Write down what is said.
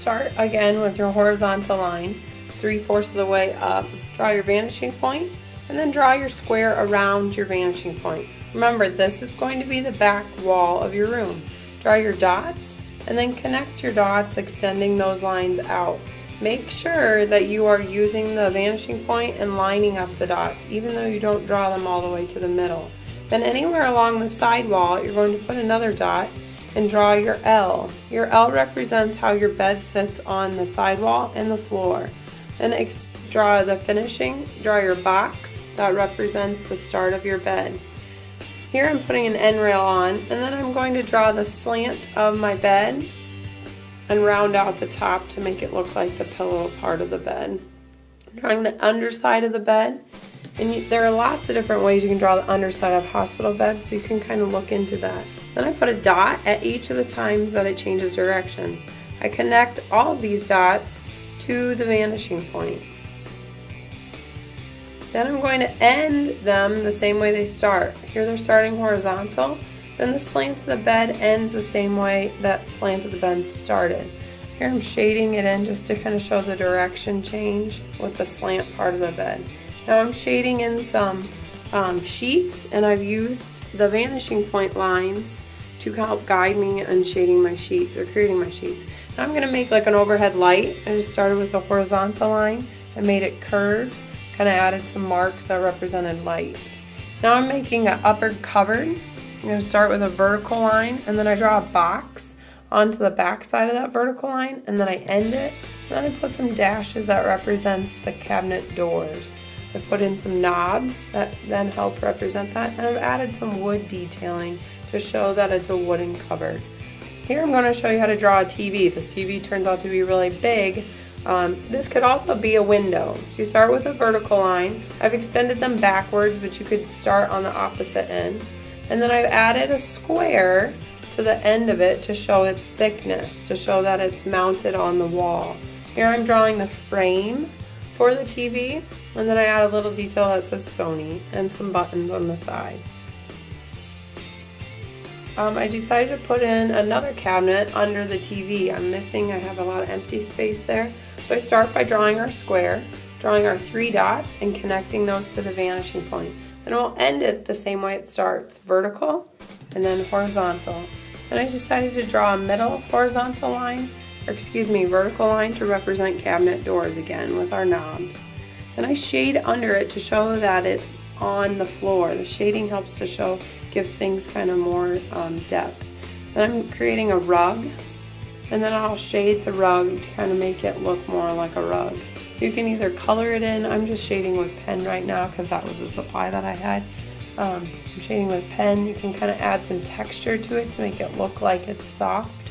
start again with your horizontal line, 3/4 of the way up. Draw your vanishing point, and then draw your square around your vanishing point. Remember, this is going to be the back wall of your room. Draw your dots, and then connect your dots, extending those lines out. Make sure that you are using the vanishing point and lining up the dots, even though you don't draw them all the way to the middle. Then anywhere along the side wall, you're going to put another dot and draw your L. Your L represents how your bed sits on the sidewall and the floor. Then draw the finishing, draw your box, that represents the start of your bed. Here I'm putting an end rail on, and then I'm going to draw the slant of my bed and round out the top to make it look like the pillow part of the bed. I'm drawing the underside of the bed, and there are lots of different ways you can draw the underside of hospital bed, so you can kind of look into that. Then I put a dot at each of the times that it changes direction. I connect all of these dots to the vanishing point. Then I'm going to end them the same way they start. Here they're starting horizontal, then the slant of the bed ends the same way that slant of the bed started. Here I'm shading it in just to kind of show the direction change with the slant part of the bed. Now I'm shading in some sheets, and I've used the vanishing point lines to help guide me in shading my sheets or creating my sheets. Now I'm going to make like an overhead light. I just started with a horizontal line and made it curved, kind of added some marks that represented lights. Now I'm making an upper cupboard. I'm going to start with a vertical line, and then I draw a box onto the back side of that vertical line, and then I end it, and then I put some dashes that represents the cabinet doors. I put in some knobs that then help represent that, and I've added some wood detailing to show that it's a wooden cupboard. Here I'm going to show you how to draw a TV. This TV turns out to be really big. This could also be a window. So you start with a vertical line. I've extended them backwards, but you could start on the opposite end. And then I've added a square to the end of it to show its thickness, to show that it's mounted on the wall. Here I'm drawing the frame for the TV, and then I add a little detail that says Sony and some buttons on the side. I decided to put in another cabinet under the TV. I have a lot of empty space there. So I start by drawing our square, drawing our 3 dots, and connecting those to the vanishing point. And we'll end it the same way it starts, vertical and then horizontal. And I decided to draw a middle horizontal line, vertical line to represent cabinet doors again with our knobs. And I shade under it to show that it's on the floor. The shading helps to give things kind of more depth. Then I'm creating a rug, and then I'll shade the rug to kind of make it look more like a rug. You can either color it in. I'm just shading with pen right now because that was the supply that I had. I'm shading with pen. You can kind of add some texture to it to make it look like it's soft.